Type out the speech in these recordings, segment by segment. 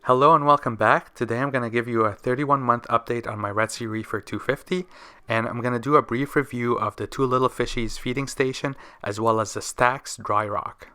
Hello and welcome back. Today I'm going to give you a 31-month update on my Sea Reefer 250, and I'm going to do a brief review of the two little fishies feeding station as well as the Stax dry rock.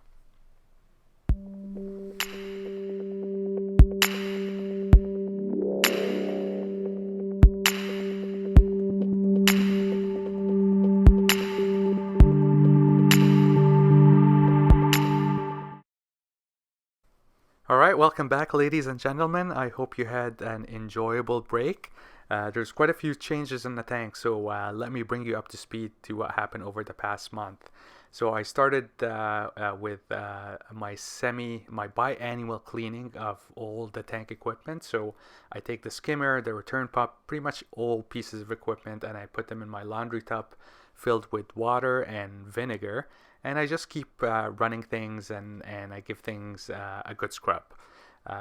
Alright, welcome back ladies and gentlemen. I hope you had an enjoyable break. There's quite a few changes in the tank, so let me bring you up to speed to what happened over the past month. So I started with my biannual cleaning of all the tank equipment. So I take the skimmer, the return pump, pretty much all pieces of equipment, and I put them in my laundry tub filled with water and vinegar, and I just keep running things, and I give things a good scrub.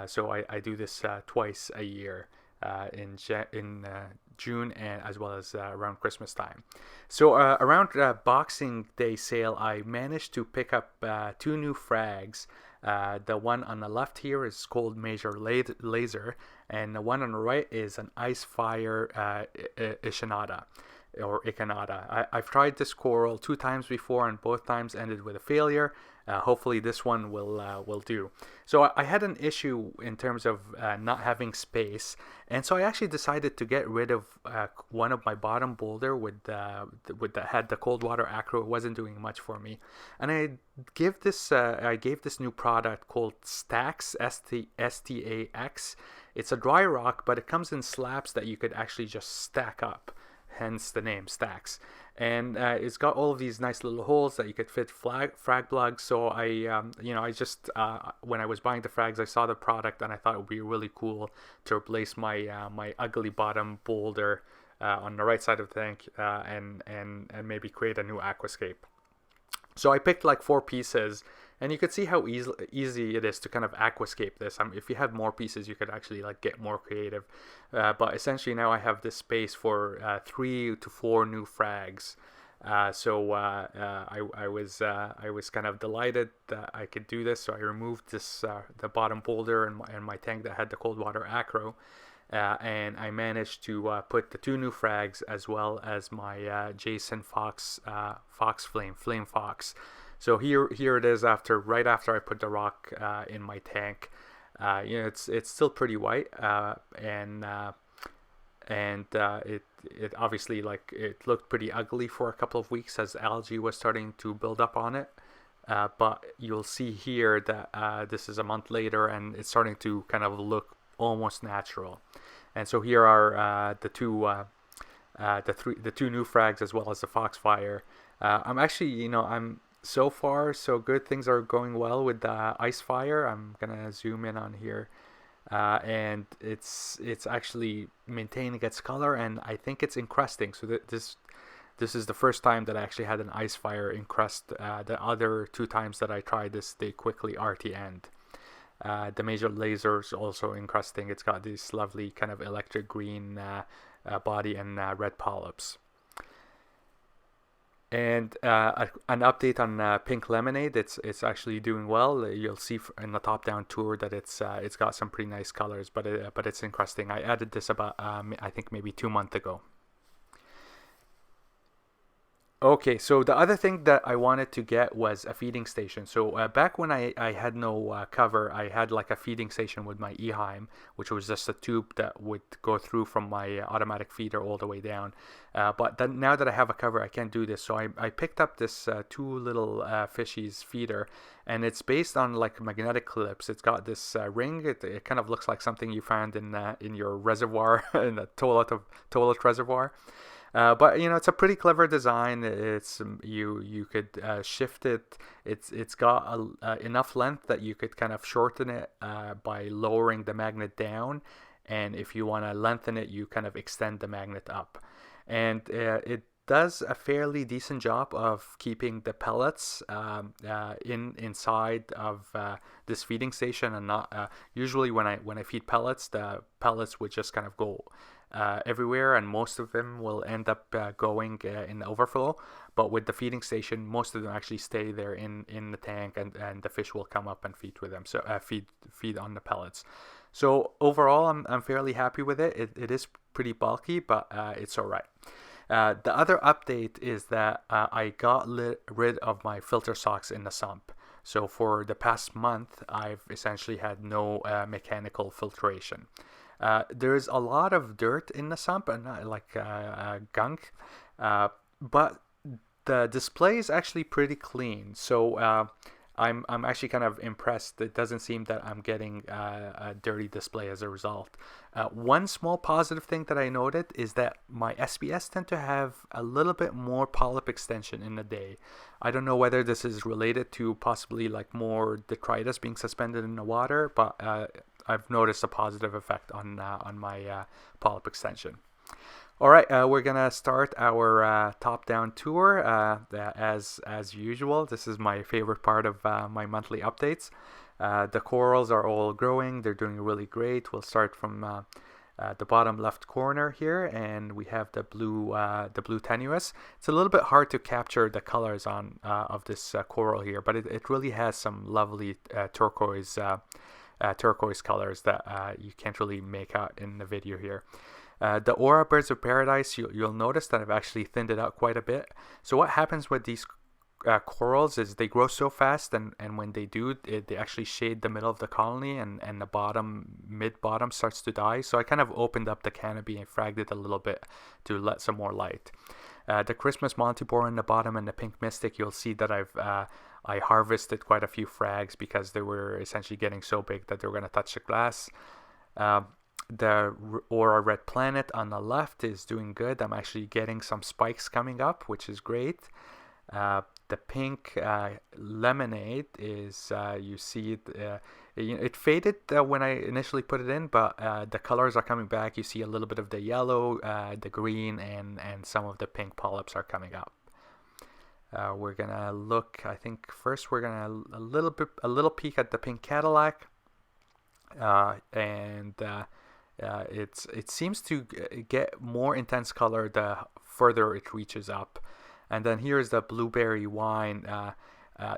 So I do this twice a year in June and as well as around Christmas time. So around Boxing Day sale, I managed to pick up two new frags. The one on the left here is called Major Laser, and the one on the right is an Ice Fire Ishinada or Ikanada. I've tried this coral two times before, and both times ended with a failure. Hopefully this one will do. So I had an issue in terms of not having space, and so I actually decided to get rid of one of my bottom boulder with that had the cold water acro. It wasn't doing much for me, and I gave this new product called Stax, Stax. It's a dry rock, but it comes in slabs that you could actually just stack up, hence the name Stax. And it's got all of these nice little holes that you could fit frag plugs. So I just when I was buying the frags, I saw the product and I thought it would be really cool to replace my ugly bottom boulder on the right side of the tank, and maybe create a new aquascape. So I picked like 4 pieces, and you could see how easy it is to kind of aquascape this. If you have more pieces, you could actually like get more creative. But essentially now I have this space for 3 to 4 new frags. I was kind of delighted that I could do this. So I removed the bottom boulder and my tank that had the cold water acro. And I managed to put the 2 new frags as well as my Jason Fox Flame Fox. So here it is right after I put the rock in my tank. It's still pretty white, and it obviously, like, it looked pretty ugly for a couple of weeks as algae was starting to build up on it. But you'll see here that this is a month later, and it's starting to kind of look almost natural. And so here are the two new frags as well as the Foxfire. I'm actually, I'm so far so good. Things are going well with the Ice Fire. I'm gonna zoom in on here, and it's actually maintaining its color, and I think it's encrusting. So this is the first time that I actually had an Ice Fire encrust. The other 2 times that I tried this, they quickly RTN'd. The Major Laser is also encrusting. It's got this lovely kind of electric green body and red polyps. And an update on Pink Lemonade. It's actually doing well. You'll see in the top down tour that it's got some pretty nice colors, but it's encrusting. I added this about I think maybe 2 months ago. Okay, so the other thing that I wanted to get was a feeding station. So back when I had no cover, I had like a feeding station with my Eheim, which was just a tube that would go through from my automatic feeder all the way down. But then now that I have a cover, I can't do this. So I picked up this 2 little Fishies feeder, and it's based on like magnetic clips. It's got this ring. It kind of looks like something you found in your reservoir, in the toilet reservoir. But it's a pretty clever design. It's you could shift it. It's got enough length that you could kind of shorten it by lowering the magnet down, and if you want to lengthen it, you kind of extend the magnet up, and it does a fairly decent job of keeping the pellets inside of this feeding station, and not usually when I feed pellets, the pellets would just kind of go everywhere, and most of them will end up going in the overflow. but with the feeding station, most of them actually stay there in the tank, and the fish will come up and feed with them. So feed on the pellets. So overall, I'm fairly happy with it. It is pretty bulky, but it's all right. The other update is that I got rid of my filter socks in the sump. So for the past month, I've essentially had no mechanical filtration. There's a lot of dirt in the sump and gunk, but the display is actually pretty clean. So I'm actually kind of impressed. It doesn't seem that I'm getting a dirty display as a result. One small positive thing that I noted is that my SBS tend to have a little bit more polyp extension in the day. I don't know whether this is related to possibly like more detritus being suspended in the water, but I've noticed a positive effect on my polyp extension. All right, we're gonna start our top-down tour as usual. This is my favorite part of my monthly updates. The corals are all growing; they're doing really great. We'll start from the bottom left corner here, and we have the blue tenuous. It's a little bit hard to capture the colors on of this coral here, but it really has some lovely turquoise colors that you can't really make out in the video here. The Aura Birds of Paradise, you'll notice that I've actually thinned it out quite a bit. So what happens with these corals is they grow so fast, and when they do, they actually shade the middle of the colony, and the mid-bottom starts to die. So I kind of opened up the canopy and fragged it a little bit to let some more light. The Christmas Montibor in the bottom and the Pink Mystic, you'll see that I harvested quite a few frags because they were essentially getting so big that they were going to touch the glass. The Aura Red Planet on the left is doing good. I'm actually getting some spikes coming up, which is great. The pink lemonade is, you see, it faded when I initially put it in, but the colors are coming back. You see a little bit of the yellow, the green, and some of the pink polyps are coming up. We're gonna look. I think first we're gonna a little peek at the pink Cadillac, it seems to get more intense color the further it reaches up. And then here's the blueberry wine.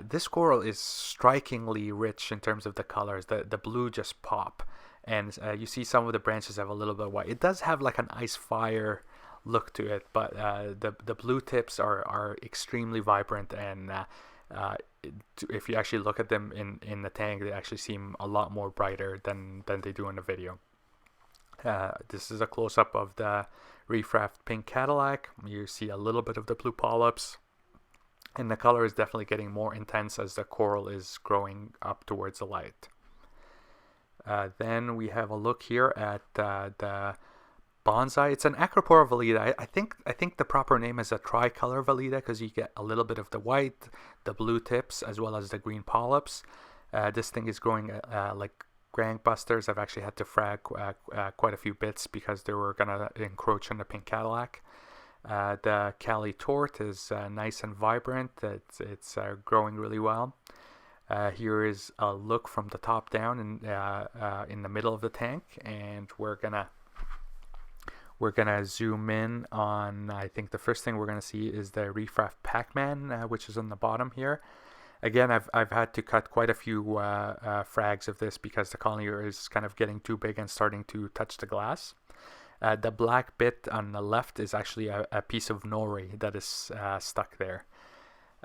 This coral is strikingly rich in terms of the colors. The blue just pop, and you see some of the branches have a little bit of white. It does have like an ice fire look to it, but the blue tips are extremely vibrant, and if you actually look at them in the tank, they actually seem a lot more brighter than they do in the video. This is a close-up of the Reef Raft Pink Cadillac. You see a little bit of the blue polyps, and the color is definitely getting more intense as the coral is growing up towards the light. Then we have a look here at the bonsai. It's an Acropora valida. I think the proper name is a tricolor valida because you get a little bit of the white, the blue tips, as well as the green polyps. This thing is growing like gangbusters. I've actually had to frag quite a few bits because they were gonna encroach on the pink Cadillac. The Cali Tort is nice and vibrant. It's growing really well. Here is a look from the top down in the middle of the tank, and we're gonna zoom in on. I think the first thing we're gonna see is the Reef Raft Pac-Man, which is on the bottom here. Again, I've had to cut quite a few frags of this because the colony is kind of getting too big and starting to touch the glass. The black bit on the left is actually a piece of nori that is stuck there.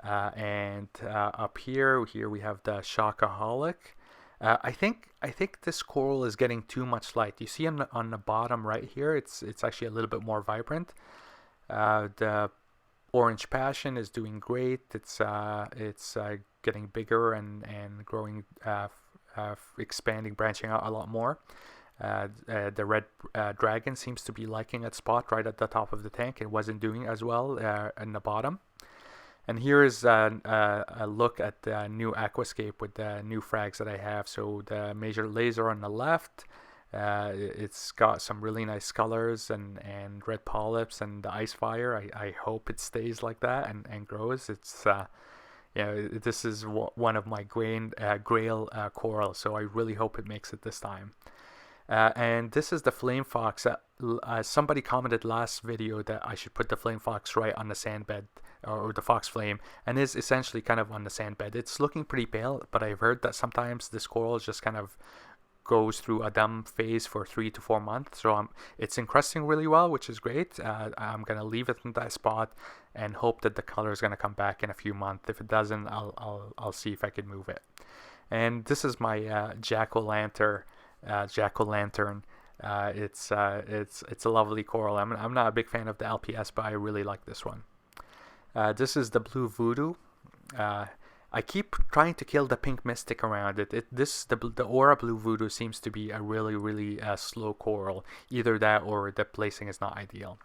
And up here we have the Shockaholic. I think this coral is getting too much light. You see on the bottom right here, it's actually a little bit more vibrant. The Orange Passion is doing great. It's getting bigger and growing, expanding, branching out a lot more. The Red Dragon seems to be liking its spot right at the top of the tank. It wasn't doing as well in the bottom. And here is a look at the new aquascape with the new frags that I have. So the Major Laser on the left, it's got some really nice colors and red polyps and the ice fire. I hope it stays like that and grows. It's this is one of my grail corals, so I really hope it makes it this time. And this is the flame fox. Somebody commented last video that I should put the flame fox right on the sand bed, or the fox flame, and is essentially kind of on the sand bed. It's looking pretty pale, but I've heard that sometimes this coral just kind of goes through a dumb phase for 3 to 4 months. So it's encrusting really well, which is great. I'm gonna leave it in that spot and hope that the color is gonna come back in a few months. If it doesn't, I'll see if I can move it. And this is my jack-o'-lantern. It's a lovely coral. I'm not a big fan of the LPS, but I really like this one. This is the blue voodoo. I keep trying to kill the pink mystic around it. The aura blue voodoo seems to be a really slow coral. Either that or the placing is not ideal.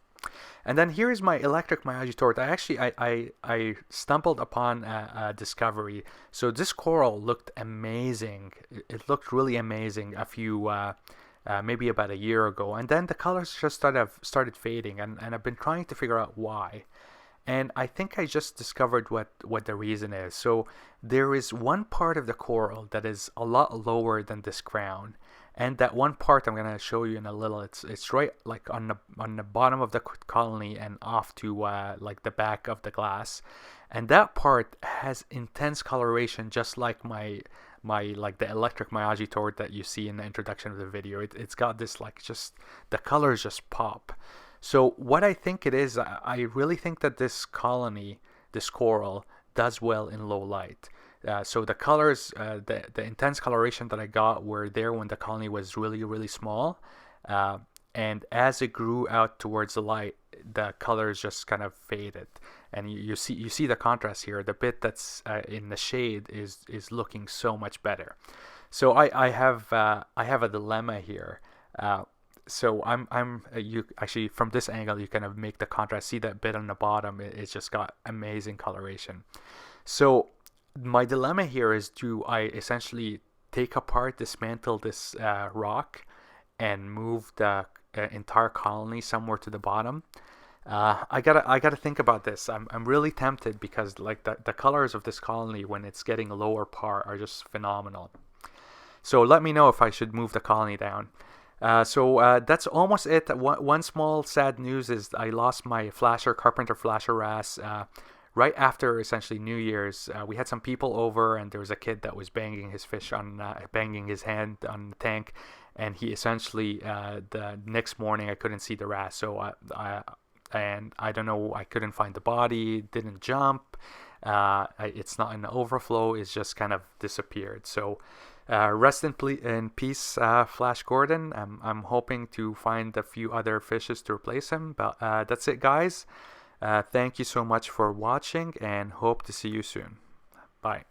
And then here is my electric Miyagi-Tort. I stumbled upon a discovery. So this coral looked amazing. It looked really amazing a few maybe about a year ago, and then the colors just started fading, and I've been trying to figure out why. And I think I just discovered what the reason is. So there is one part of the coral that is a lot lower than this crown. And that one part I'm gonna show you in a little. It's right like on the bottom of the colony and off to like the back of the glass. And that part has intense coloration, just like my like the electric Miyagi-Tort that you see in the introduction of the video. It's got this like just the colors just pop. So what I think it is, I really think that this colony, this coral, does well in low light. So the colors, the intense coloration that I got were there when the colony was really small. And as it grew out towards the light, the colors just kind of faded. And you see the contrast here. The bit that's in the shade is looking so much better. So I have a dilemma here. So you actually, from this angle, you kind of make the contrast. See that bit on the bottom? It's just got amazing coloration. So my dilemma here is, do I essentially take apart, dismantle this rock, and move the entire colony somewhere to the bottom? I gotta think about this. I'm really tempted, because like the colors of this colony when it's getting lower part are just phenomenal. So let me know if I should move the colony down. So that's almost it. One small sad news is I lost my Carpenter flasher wrasse right after essentially New Year's. We had some people over, and there was a kid that was banging his hand on the tank, and he essentially the next morning I couldn't see the wrasse. So I don't know, I couldn't find the body, didn't jump. It's not in the overflow. It's just kind of disappeared. So. Rest in peace, Flash Gordon. I'm hoping to find a few other fishes to replace him. But that's it, guys. Thank you so much for watching, and hope to see you soon. Bye.